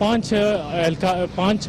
5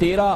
13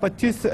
25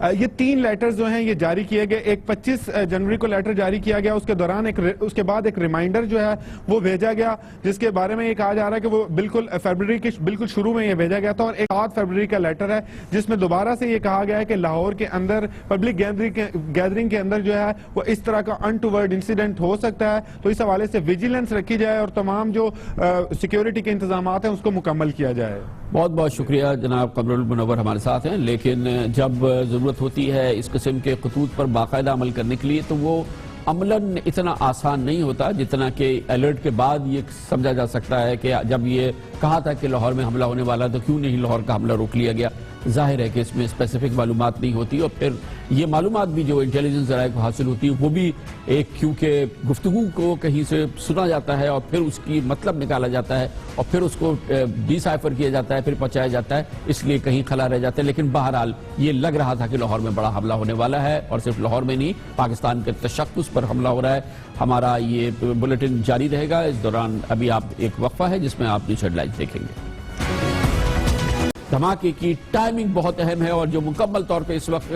یہ 3 لیٹرز جو ہیں یہ جاری کیے گئے. ایک 25 جنوری کو لیٹر جاری کیا گیا, اس کے دوران اس کے بعد ایک ریمائنڈر جو ہے وہ بھیجا گیا, جس کے بارے میں یہ کہا جا رہا ہے کہ وہ بالکل فیبرری کے بالکل شروع میں یہ بھیجا گیا تھا, اور ایک 8 فیبرری کا لیٹر ہے جس میں دوبارہ سے یہ کہا گیا ہے کہ لاہور کے اندر پبلک گیدرنگ کے اندر جو ہے وہ اس طرح کا انٹوورڈ انسیڈنٹ ہو سکتا ہے, تو اس حوالے سے ویجیلنس رکھی جائے اور تمام جو سیکیورٹی کے انتظامات ہیں اس کو مکمل کیا جائے. بہت بہت شکریہ جناب قمر المنور ہمارے ساتھ ہیں, لیکن جب ضرورت ہوتی ہے اس قسم کے خطوط پر باقاعدہ عمل کرنے کے لیے تو وہ عملاً اتنا آسان نہیں ہوتا جتنا کہ الرٹ کے بعد یہ سمجھا جا سکتا ہے کہ جب یہ کہا تھا کہ لاہور میں حملہ ہونے والا تو کیوں نہیں لاہور کا حملہ روک لیا گیا. ظاہر ہے کہ اس میں اسپیسیفک معلومات نہیں ہوتی, اور پھر یہ معلومات بھی جو انٹیلیجنس ذرائع کو حاصل ہوتی ہے وہ بھی ایک کیونکہ گفتگو کو کہیں سے سنا جاتا ہے اور پھر اس کی مطلب نکالا جاتا ہے اور پھر اس کو ڈی سائفر کیا جاتا ہے, پھر پہنچایا جاتا ہے, اس لیے کہیں خلا رہ جاتے ہیں. لیکن بہرحال یہ لگ رہا تھا کہ لاہور میں بڑا حملہ ہونے والا ہے, اور صرف لاہور میں نہیں پاکستان کے تشخص پر حملہ ہو رہا ہے. ہمارا یہ بلیٹن جاری رہے گا, اس دوران ابھی آپ ایک وقفہ ہے جس میں آپ نیوز ہیڈ لائنز دیکھیں گے. دھماکے کی ٹائمنگ بہت اہم ہے, اور جو مکمل طور پہ اس وقت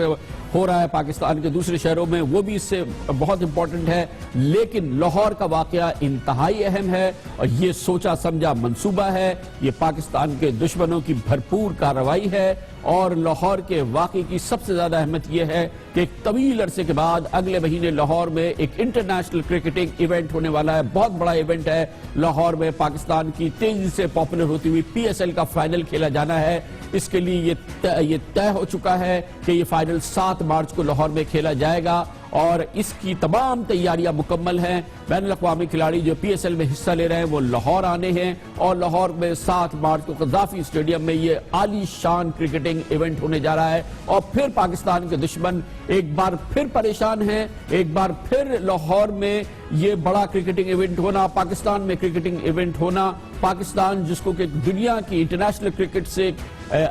ہو رہا ہے پاکستان کے دوسرے شہروں میں وہ بھی اس سے بہت امپورٹنٹ ہے, لیکن لاہور کا واقعہ انتہائی اہم ہے, اور یہ سوچا سمجھا منصوبہ ہے, یہ پاکستان کے دشمنوں کی بھرپور کارروائی ہے. اور لاہور کے واقعے کی سب سے زیادہ اہمیت یہ ہے کہ ایک طویل عرصے کے بعد اگلے مہینے لاہور میں ایک انٹرنیشنل کرکٹنگ ایونٹ ہونے والا ہے. بہت بڑا ایونٹ ہے, لاہور میں پاکستان کی تیزی سے پاپولر ہوتی ہوئی PSL کا فائنل کھیلا جانا ہے. اس کے لیے یہ طے ہو چکا ہے کہ یہ فائنل 7 مارچ کو لاہور میں کھیلا جائے گا, اور اس کی تمام تیاریاں مکمل ہیں. بین الاقوامی کھلاڑی جو PSL میں حصہ لے رہے ہیں وہ لاہور آنے ہیں, اور لاہور میں 7 مارچ کو قذافی اسٹیڈیم میں یہ عالی شان کرکٹنگ ایونٹ ہونے جا رہا ہے. اور پھر پاکستان کے دشمن ایک بار پھر پریشان ہیں, ایک بار پھر لاہور میں یہ بڑا کرکٹنگ ایونٹ ہونا, پاکستان میں کرکٹنگ ایونٹ ہونا, پاکستان جس کو کہ دنیا کی انٹرنیشنل کرکٹ سے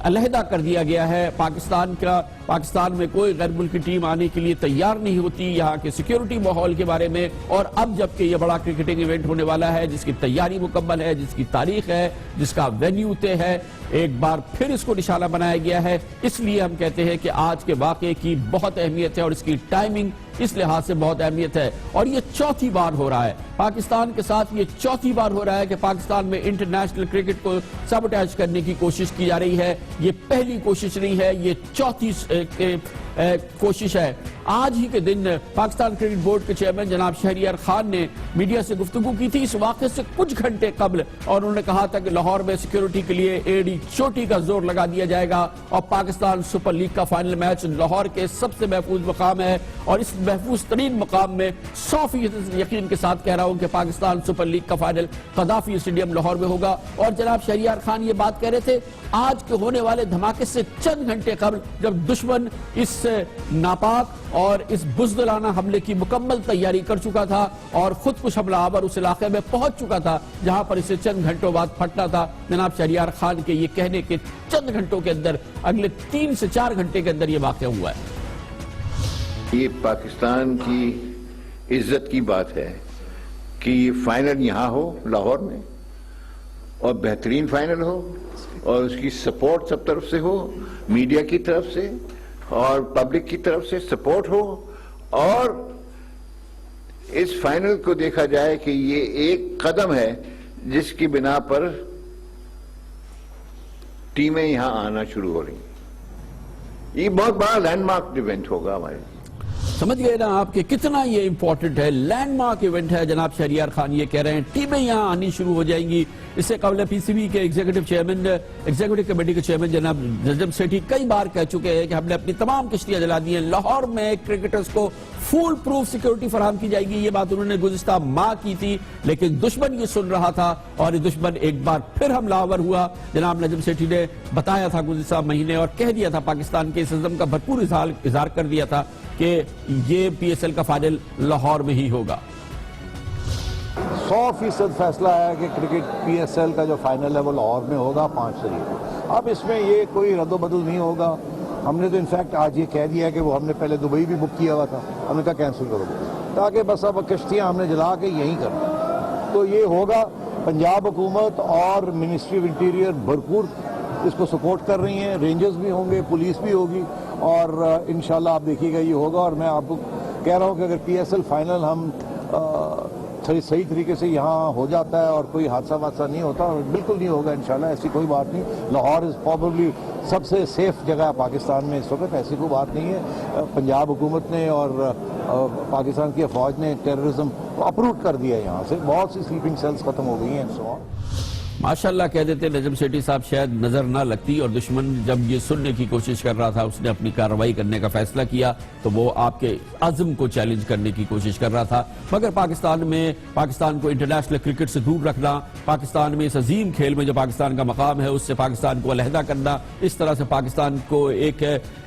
علیحدہ کر دیا گیا ہے. پاکستان میں کوئی غیر ملکی ٹیم آنے کے لیے تیار نہیں ہوتی یہاں کے سیکیورٹی ماحول کے بارے میں, اور اب جبکہ یہ بڑا کرکٹنگ ایونٹ ہونے والا ہے جس کی تیاری مکمل ہے, جس کی تاریخ ہے, جس کا وینیو طے ہے, ایک بار پھر اس کو نشانہ بنایا گیا ہے. اس لیے ہم کہتے ہیں کہ آج کے واقعے کی بہت اہمیت ہے, اور اس کی ٹائمنگ اس لحاظ سے بہت اہمیت ہے. اور یہ چوتھی بار ہو رہا ہے پاکستان کے ساتھ, یہ چوتھی بار ہو رہا ہے کہ پاکستان میں انٹرنیشنل کرکٹ کو سیبوٹیج کرنے کی کوشش کی جا رہی ہے. یہ پہلی کوشش نہیں ہے, یہ چوتھی کوشش ہے. آج ہی کے دن پاکستان کرکٹ بورڈ کے چیئرمین جناب شہریار خان نے میڈیا سے گفتگو کی تھی اس واقعے سے کچھ گھنٹے قبل, اور انہوں نے کہا تھا کہ لاہور میں سیکیورٹی کے لیے ایڑی چوٹی کا زور لگا دیا جائے گا, اور پاکستان سپر لیگ کا فائنل میچ لاہور کے سب سے محفوظ مقام ہے, اور اس محفوظ ترین مقام میں 100% یقین کے ساتھ کہہ رہا ہوں کہ پاکستان سپر لیگ کا فائنل قذافی اسٹیڈیم لاہور میں ہوگا. اور جناب شہریار خان یہ بات کہہ رہے تھے آج کے ہونے والے دھماکے سے چند گھنٹے قبل, جب دشمن اس ناپاک اور اس بزدلانہ حملے کی مکمل تیاری کر چکا تھا اور خود کش حملہ آور اس علاقے میں پہنچ چکا تھا جہاں پر اسے چند گھنٹوں بعد پھٹنا تھا. جناب شہریار خان کے یہ کہنے کے چند گھنٹوں کے اندر, اگلے 3 سے 4 گھنٹے کے اندر یہ واقعہ ہوا ہے. یہ پاکستان کی عزت کی بات ہے کہ یہ فائنل یہاں ہو لاہور میں, اور بہترین فائنل ہو, اور اس کی سپورٹ سب طرف سے ہو, میڈیا کی طرف سے اور پبلک کی طرف سے سپورٹ ہو, اور اس فائنل کو دیکھا جائے کہ یہ ایک قدم ہے جس کی بنا پر ٹیمیں یہاں آنا شروع ہو رہی ہیں. یہ بہت بڑا لینڈ مارک ایونٹ ہوگا ہمارے. سمجھ گئے نا آپ کہ کتنا یہ امپورٹنٹ ہے, لینڈ مارک ایونٹ ہے. جناب شہریار خان یہ کہہ رہے ہیں ٹیمیں یہاں آنی شروع ہو جائیں گی. اس سے قبل PCB کے ایگزیکٹو کمیٹی کے چیئرمین جناب نجم سیٹھی کئی بار کہہ چکے ہیں کہ ہم نے اپنی تمام کشتیاں جلا دی ہیں, لاہور میں کرکٹرز کو فول پروف سیکیورٹی فراہم کی جائے گی. یہ بات انہوں نے گزشتہ ماہ کی تھی, لیکن دشمن یہ سن رہا تھا اور یہ دشمن ایک بار پھر حملہ آور ہوا. جناب نجم سیٹھی نے بتایا تھا گزشتہ مہینے اور کہہ دیا تھا, پاکستان کے اس عزم کا بھرپور اظہار کر دیا تھا کہ یہ PSL کا فائنل لاہور میں ہی ہوگا. 100% فیصلہ ہے کہ کرکٹ PSL کا جو فائنل ہے وہ لاہور میں ہوگا 5 تاریخ. اب اس میں یہ کوئی رد و بدل نہیں ہوگا. ہم نے تو انفیکٹ آج یہ کہہ دیا ہے کہ وہ ہم نے پہلے دبئی بھی بک کیا ہوا تھا, ہم نے کہا کینسل کرو, تاکہ بس اب کشتیاں ہم نے جلا کے یہیں کرنا. تو یہ ہوگا. پنجاب حکومت اور منسٹری آف انٹیریئر بھرپور اس کو سپورٹ کر رہی ہیں, رینجرز بھی ہوں گے, پولیس بھی ہوگی, اور انشاءاللہ آپ دیکھیے گا یہ ہوگا. اور میں آپ کو کہہ رہا ہوں کہ اگر PSL فائنل ہم صحیح طریقے سے یہاں ہو جاتا ہے اور کوئی حادثہ نہیں ہوتا، بالکل نہیں ہوگا انشاءاللہ، ایسی کوئی بات نہیں. لاہور از پروبیبلی سب سے سیف جگہ ہے پاکستان میں اس وقت، ایسی کوئی بات نہیں ہے. پنجاب حکومت نے اور پاکستان کی فوج نے ٹیررزم کو اپروٹ کر دیا ہے، یہاں سے بہت سی سلیپنگ سیلز ختم ہو گئی ہیں. ماشاءاللہ کہہ دیتے نجم سیٹھی صاحب شاید نظر نہ لگتی، اور دشمن جب یہ سننے کی کوشش کر رہا تھا، اس نے اپنی کارروائی کرنے کا فیصلہ کیا تو وہ آپ کے عزم کو چیلنج کرنے کی کوشش کر رہا تھا. مگر پاکستان کو انٹرنیشنل کرکٹ سے دور رکھنا، پاکستان میں اس عظیم کھیل میں جو پاکستان کا مقام ہے اس سے پاکستان کو علیحدہ کرنا، اس طرح سے پاکستان کو ایک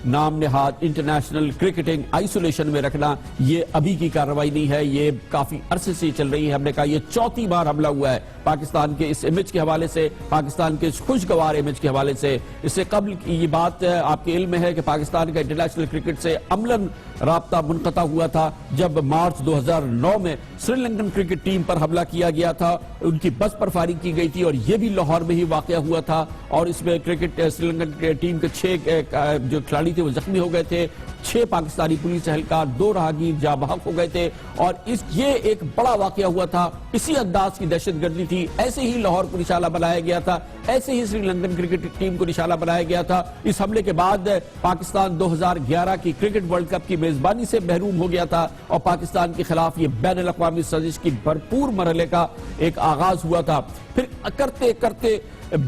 نام نہاد انٹرنیشنل کرکٹنگ آئسولیشن میں رکھنا، یہ ابھی کی کارروائی نہیں ہے، یہ کافی عرصے سے چل رہی ہے. ہم نے کہا یہ چوتھی بار حملہ ہوا ہے پاکستان کے اس امیج کے حوالے سے، پاکستان کے اس خوشگوار امیج کے حوالے سے. اس سے قبل یہ بات آپ کے علم میں ہے کہ پاکستان کا انٹرنیشنل کرکٹ سے عملاً رابطہ منقطع ہوا تھا جب مارچ 2009 میں سری لنکن کرکٹ ٹیم پر حملہ کیا گیا تھا، ان کی بس پر فائرنگ کی گئی تھی، اور یہ بھی لاہور میں ہی واقعہ ہوا تھا. اور اس میں سری لنکن ٹیم کے 6 جو کھلاڑی تھے وہ زخمی ہو گئے تھے، 6 پاکستانی پولیس اہلکار، 2 راہگیر جاں بحق ہو گئے تھے. اور یہ ایک بڑا واقعہ ہوا تھا، اسی انداز کی دہشت گردی تھی، ایسے ہی لاہور کو نشانہ بنایا گیا تھا، ایسے ہی سری لنکن کرکٹ ٹیم کو نشانہ بنایا گیا تھا. اس حملے کے بعد پاکستان 2011 کی کرکٹ ورلڈ کپ کی میزبانی سے محروم ہو گیا تھا، اور پاکستان کے خلاف یہ بین الاقوامی سازش کی بھرپور مرحلے کا ایک آغاز ہوا تھا. پھر کرتے کرتے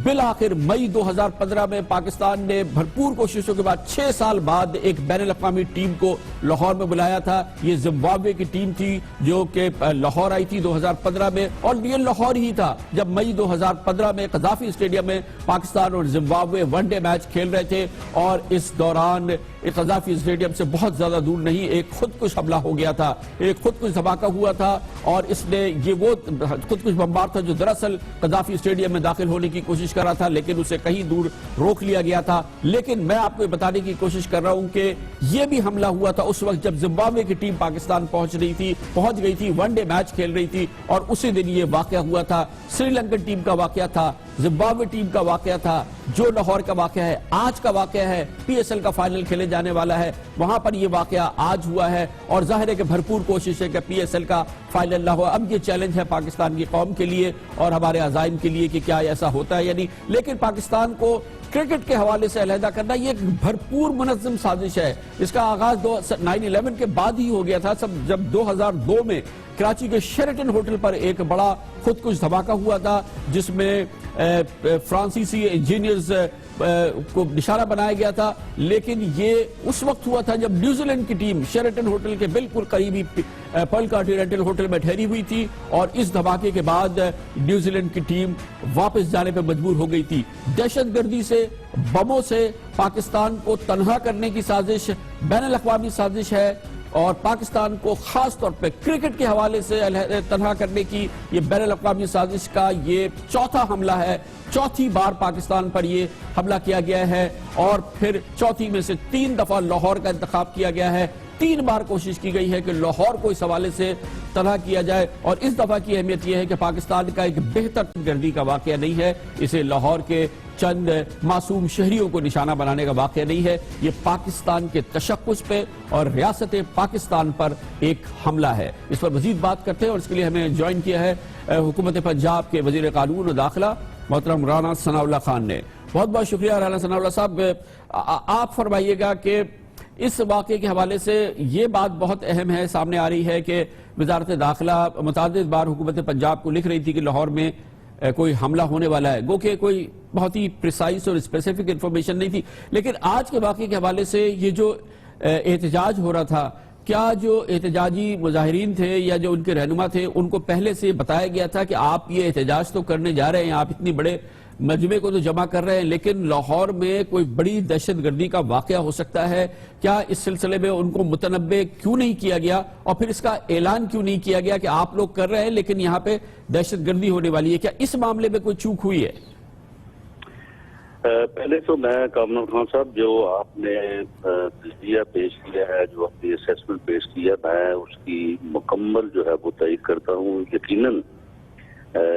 بالآخر مئی 2015 میں پاکستان نے بھرپور کوششوں کے بعد 6 سال بعد ایک بین الاقوامی ٹیم کو لاہور میں بلایا تھا. یہ زمبابوے کی ٹیم تھی جو کہ لاہور آئی تھی 2015 میں، اور یہ لاہور ہی تھا جب مئی 2015 میں قذافی اسٹیڈیم میں پاکستان اور زمبابوے ون ڈے میچ کھیل رہے تھے. اور اس دوران قذافی اسٹیڈیم سے بہت زیادہ دور نہیں ایک خودکش حملہ ہو گیا تھا، ایک خودکش دھماکہ ہوا تھا. اور اس نے یہ وہ خودکش بمبار تھا جو دراصل قذافی اسٹیڈیم میں داخل ہونے کی کوشش کر رہا تھا، لیکن اسے کہیں دور روک لیا گیا تھا. لیکن میں آپ کو یہ بتانے کی کوشش کر رہا ہوں کہ یہ بھی حملہ ہوا تھا اس وقت جب زمبابوے کی ٹیم پاکستان پہنچ گئی تھی، ون ڈے میچ کھیل رہی تھی، اور اسی دن یہ واقعہ ہوا تھا. سری لنکن ٹیم کا واقعہ تھا، زمبابوے ٹیم کا واقعہ تھا، جو لاہور کا واقعہ ہے، آج کا واقعہ ہے. PSL کا فائنل کھیلے جانے والا ہے، وہاں پر یہ واقعہ آج ہوا ہے. اور ظاہر ہے کہ بھرپور کوشش ہے کہ PSL کا فائنل نہ ہوا. اب یہ چیلنج ہے پاکستان کی قوم کے لیے اور ہمارے عزائم کے لیے کہ کیا ایسا ہوتا ہے یا نہیں. لیکن پاکستان کو کرکٹ کے حوالے سے علیحدہ کرنا یہ ایک بھرپور منظم سازش ہے. اس کا آغاز 9/11 کے بعد ہی ہو گیا تھا، جب 2002 میں کراچی کے شیرٹن ہوٹل پر ایک بڑا خودکش دھماکہ ہوا تھا جس میں فرانسیسی انجینئرز کو نشانہ بنایا گیا تھا. لیکن یہ اس وقت ہوا تھا جب نیوزی لینڈ کی ٹیم شیرٹن ہوٹل کے بالکل قریبی پرل کانٹیننٹل ہوٹل میں ٹھہری ہوئی تھی، اور اس دھماکے کے بعد نیوزی لینڈ کی ٹیم واپس جانے پہ مجبور ہو گئی تھی. دہشت گردی سے، بموں سے پاکستان کو تنہا کرنے کی سازش بین الاقوامی سازش ہے، اور پاکستان کو خاص طور پہ کرکٹ کے حوالے سے تنہا کرنے کی یہ بین الاقوامی سازش کا یہ چوتھا حملہ ہے. چوتھی بار پاکستان پر یہ حملہ کیا گیا ہے، اور پھر چوتھی میں سے 3 دفعہ لاہور کا انتخاب کیا گیا ہے. 3 بار کوشش کی گئی ہے کہ لاہور کو اس حوالے سے تنہا کیا جائے. اور اس دفعہ کی اہمیت یہ ہے کہ پاکستان کا ایک بہتر گردی کا واقعہ نہیں ہے، اسے لاہور کے چند معصوم شہریوں کو نشانہ بنانے کا واقعہ نہیں ہے، یہ پاکستان کے تشخص پہ اور ریاست پاکستان پر ایک حملہ ہے. اس پر مزید بات کرتے ہیں، اور اس کے لیے ہمیں جوائن کیا ہے حکومت پنجاب کے وزیر قانون و داخلہ محترم رانا ثناء اللہ خان نے. بہت بہت شکریہ رانا ثناء اللہ صاحب. آپ فرمائیے گا کہ اس واقعے کے حوالے سے یہ بات بہت اہم ہے، سامنے آ رہی ہے کہ وزارت داخلہ متعدد بار حکومت پنجاب کو لکھ رہی تھی کہ لاہور میں کوئی حملہ ہونے والا ہے، گو کہ کوئی بہت ہی پریسائز اور اسپیسیفک انفارمیشن نہیں تھی. لیکن آج کے واقعے کے حوالے سے یہ جو احتجاج ہو رہا تھا، کیا جو احتجاجی مظاہرین تھے یا جو ان کے رہنما تھے ان کو پہلے سے بتایا گیا تھا کہ آپ یہ احتجاج تو کرنے جا رہے ہیں، آپ اتنی بڑے مجمع کو تو جمع کر رہے ہیں، لیکن لاہور میں کوئی بڑی دہشت گردی کا واقعہ ہو سکتا ہے، کیا اس سلسلے میں ان کو متنبع کیوں نہیں کیا گیا، اور پھر اس کا اعلان کیوں نہیں کیا گیا کہ آپ لوگ کر رہے ہیں لیکن یہاں پہ دہشت گردی ہونے والی ہے؟ کیا اس معاملے میں کوئی چوک ہوئی ہے؟ پہلے تو میں کامران خان صاحب جو آپ نے تجزیہ پیش کیا ہے، جو اپنی اسیسمنٹ پیش کیا، میں اس کی مکمل جو ہے وہ تائید کرتا ہوں. یقیناً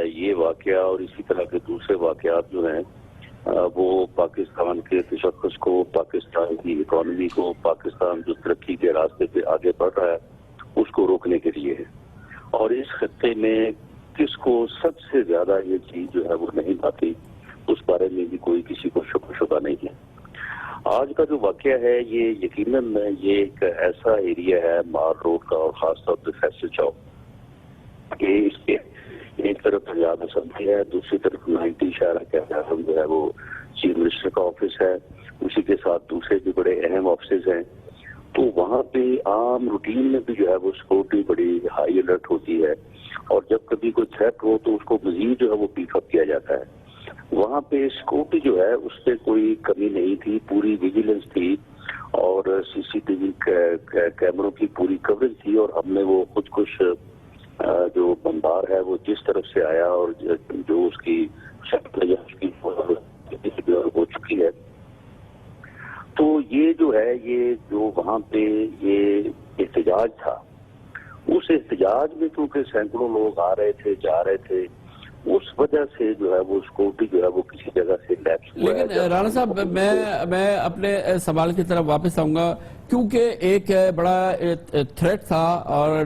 یہ واقعہ اور اسی طرح کے دوسرے واقعات جو ہیں وہ پاکستان کے تشخص کو، پاکستان کی اکانومی کو، پاکستان جو ترقی کے راستے پہ آگے بڑھ رہا ہے اس کو روکنے کے لیے ہے. اور اس خطے میں کس کو سب سے زیادہ یہ چیز جو ہے وہ نہیں آتی، اس بارے میں بھی کوئی کسی کو شبہ نہیں ہے. آج کا جو واقعہ ہے یہ یقیناً یہ ایک ایسا ایریا ہے مار روڈ کا، اور خاص طور پہ فیصل چوک، کہ اس کے ایک طرف پنجاب اسمبلی ہے، دوسری طرف 90 شاہراہ قائد اعظم جو ہے وہ چیف منسٹر کا آفس ہے، اسی کے ساتھ دوسرے بھی بڑے اہم آفسز ہیں. تو وہاں پہ عام روٹین میں بھی جو ہے وہ سیکورٹی بڑی ہائی الرٹ ہوتی ہے، اور جب کبھی کوئی تھریٹ ہو تو اس کو مزید جو ہے وہ پیک اپ کیا جاتا ہے. وہاں پہ سیکورٹی جو ہے اس پہ کوئی کمی نہیں تھی، پوری ویجیلنس تھی، اور سی سی ٹی وی کیمروں کی پوری کوریج تھی. اور ہم نے وہ خود کش جو بمبار ہے وہ جس طرف سے آیا اور جو اس کی شکل ہو چکی ہے، تو یہ جو ہے یہ جو وہاں پہ یہ احتجاج تھا، اس احتجاج میں کیونکہ سینکڑوں لوگ آ رہے تھے جا رہے تھے، اس وجہ سے جو ہے وہ سیکورٹی جو ہے وہ کسی جگہ سے لیپس ہوا ہے. لیکن رانا صاحب میں اپنے سوال کی طرف واپس آؤں گا، کیونکہ ایک بڑا تھریٹ تھا اور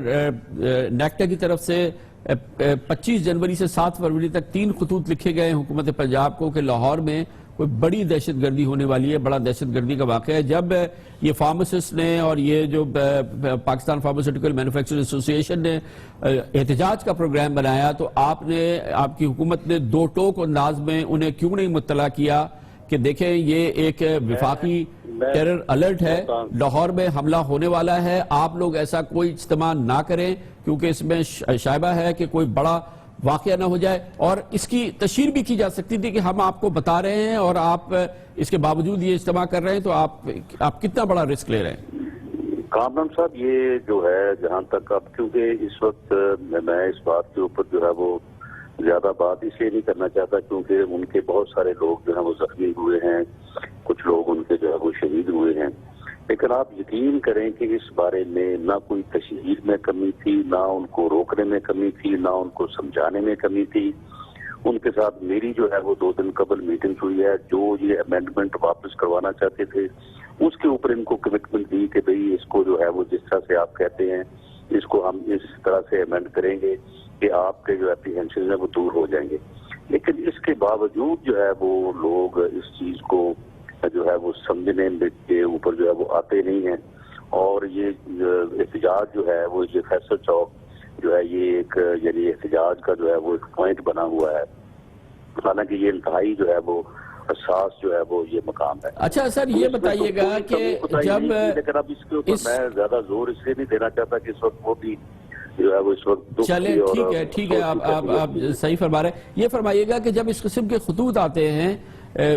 نیکٹا کی طرف سے 25 جنوری سے 7 فروری تک 3 خطوط لکھے گئے حکومت پنجاب کو کہ لاہور میں کوئی بڑی دہشت گردی ہونے والی ہے، بڑا دہشت گردی کا واقعہ ہے. جب یہ فارماسسٹ نے اور یہ جو پاکستان فارماسیوٹیکل مینوفیکچرر ایسوسی ایشن نے احتجاج کا پروگرام بنایا، تو آپ کی حکومت نے دو ٹوک انداز میں انہیں کیوں نہیں مطلع کیا کہ دیکھیں یہ ایک وفاقی ٹیرر الرٹ ہے، لاہور میں حملہ ہونے والا ہے، آپ لوگ ایسا کوئی اجتماع نہ کریں کیونکہ اس میں شائبہ ہے کہ کوئی بڑا واقعہ نہ ہو جائے. اور اس کی تشہیر بھی کی جا سکتی تھی کہ ہم آپ کو بتا رہے ہیں اور آپ اس کے باوجود یہ اجتماع کر رہے ہیں، تو آپ کتنا بڑا رسک لے رہے ہیں؟ کامران صاحب، یہ جو ہے جہاں تک اب کیونکہ اس وقت میں اس بات کے اوپر جو ہے وہ زیادہ بات اس لیے نہیں کرنا چاہتا کیونکہ ان کے بہت سارے لوگ جو ہیں وہ زخمی ہوئے ہیں، کچھ لوگ ان کے جو ہے وہ شہید ہوئے ہیں. لیکن آپ یقین کریں کہ اس بارے میں نہ کوئی تشہیر میں کمی تھی، نہ ان کو روکنے میں کمی تھی، نہ ان کو سمجھانے میں کمی تھی. ان کے ساتھ میری جو ہے وہ 2 دن قبل میٹنگ ہوئی ہے. جو یہ امینڈمنٹ واپس کروانا چاہتے تھے اس کے اوپر ان کو کمٹمنٹ دی کہ بھئی اس کو جو ہے وہ جس طرح سے آپ کہتے ہیں اس کو ہم اس طرح سے امینڈ کریں گے کہ آپ کے جو اپریہنشنز ہیں وہ دور ہو جائیں گے. لیکن اس کے باوجود جو ہے وہ لوگ اس چیز کو جو ہے وہ سمجھنے کے اوپر جو ہے وہ آتے نہیں ہیں. اور یہ احتجاج جو ہے وہ یہ فیصل چوک جو ہے یہ ایک یعنی احتجاج کا جو ہے وہ ایک پوائنٹ بنا ہوا ہے، حالانکہ یہ انتہائی جو ہے وہ حساس جو ہے وہ یہ مقام ہے. اچھا سر، یہ بتائیے گا کہ جب لیکن اب اس کے اوپر میں زیادہ زور اس لیے نہیں دینا چاہتا کہ اس وقت وہ بھی جو ہے وہ اس وقت چلیں ٹھیک ہے آپ صحیح فرما رہے ہیں. یہ فرمائیے گا کہ جب اس قسم کے خطوط آتے ہیں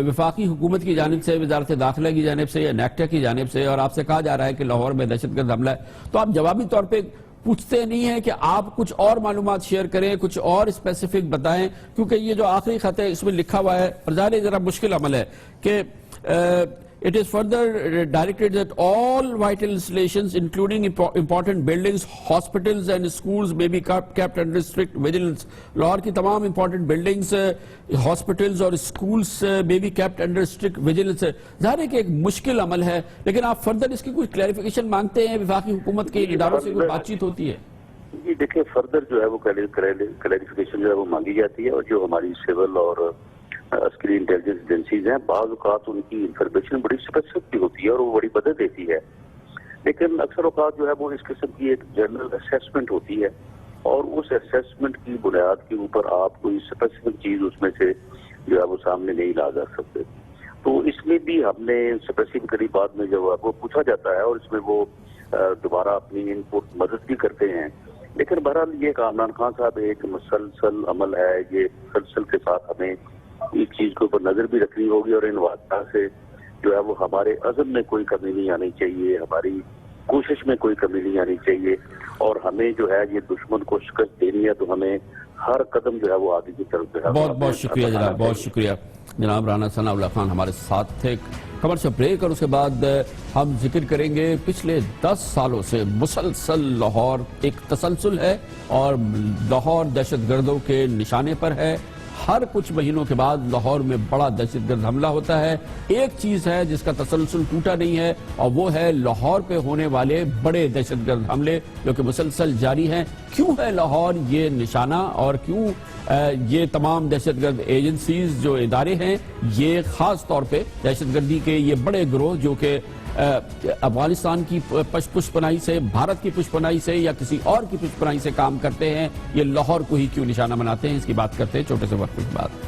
وفاقی حکومت کی جانب سے، وزارت داخلہ کی جانب سے یا نیکٹا کی جانب سے، اور آپ سے کہا جا رہا ہے کہ لاہور میں دہشت گرد حملہ ہے، تو آپ جوابی طور پہ پوچھتے نہیں ہیں کہ آپ کچھ اور معلومات شیئر کریں، کچھ اور اسپیسیفک بتائیں؟ کیونکہ یہ جو آخری خط ہے اس میں لکھا ہوا ہے، اور ظاہر ذرا مشکل عمل ہے کہ it is further directed that all vital installations including important buildings, hospitals and schools may be kept under strict vigilance. Lahore کی تمام important buildings, hospitals اور schools may be kept under strict vigilance. ظاہر ہے کہ ایک مشکل عمل ہے، لیکن آپ فردر اس کی کوئی کلیریفیکیشن مانگتے ہیں؟ وفاقی حکومت کے اداروں سے کوئی بات چیت ہوتی ہے؟ جی دیکھیں، فردر جو ہے وہ کلیریفیکیشن جو ہے وہ مانگی جاتی ہے، اور جو ہماری سول اور عسکری انٹیلیجنس ایجنسیز ہیں بعض اوقات ان کی انفارمیشن بڑی اسپیسیفک بھی ہوتی ہے اور وہ بڑی مدد دیتی ہے. لیکن اکثر اوقات جو ہے وہ اس قسم کی ایک جنرل اسیسمنٹ ہوتی ہے، اور اس اسیسمنٹ کی بنیاد کے اوپر آپ کوئی اسپیسیفک چیز اس میں سے جو ہے وہ سامنے نہیں لا جا سکتے. تو اس میں بھی ہم نے اسپیسیفکلی بعد میں جو ہے وہ پوچھا جاتا ہے، اور اس میں وہ دوبارہ اپنی ان پٹ مدد بھی کرتے ہیں. لیکن بہرحال یہ کامران خان صاحب ایک مسلسل عمل ہے، یہ مسلسل کے ساتھ ہمیں اس چیز کے اوپر نظر بھی رکھنی ہوگی، اور ان واقعات سے جو ہے وہ ہمارے عزم میں کوئی کمی نہیں آنی چاہیے، ہماری کوشش میں کوئی کمی نہیں آنی چاہیے، اور ہمیں جو ہے یہ دشمن کو شکست دینی ہے تو ہمیں ہر قدم جو ہے وہ آگے کی طرف جو ہے. بہت بہت شکریہ جناب، بہت شکریہ جناب. رانا ثناء اللہ خان ہمارے ساتھ تھے. خبر سے بریک، اور اس کے بعد ہم ذکر کریں گے پچھلے 10 سالوں سے مسلسل لاہور ایک تسلسل ہے اور لاہور دہشت گردوں کے نشانے پر ہے. ہر کچھ مہینوں کے بعد لاہور میں بڑا دہشت گرد حملہ ہوتا ہے. ایک چیز ہے جس کا تسلسل ٹوٹا نہیں ہے اور وہ ہے لاہور پہ ہونے والے بڑے دہشت گرد حملے جو کہ مسلسل جاری ہیں. کیوں ہے لاہور یہ نشانہ اور کیوں یہ تمام دہشت گرد ایجنسیز جو ادارے ہیں یہ خاص طور پہ دہشت گردی کے یہ بڑے گروہ جو کہ افغانستان کی پشپناہی سے، بھارت کی پشپناہی سے یا کسی اور کی پشپناہی سے کام کرتے ہیں، یہ لاہور کو ہی کیوں نشانہ بناتے ہیں؟ اس کی بات کرتے ہیں چھوٹے سے وقت کے بعد.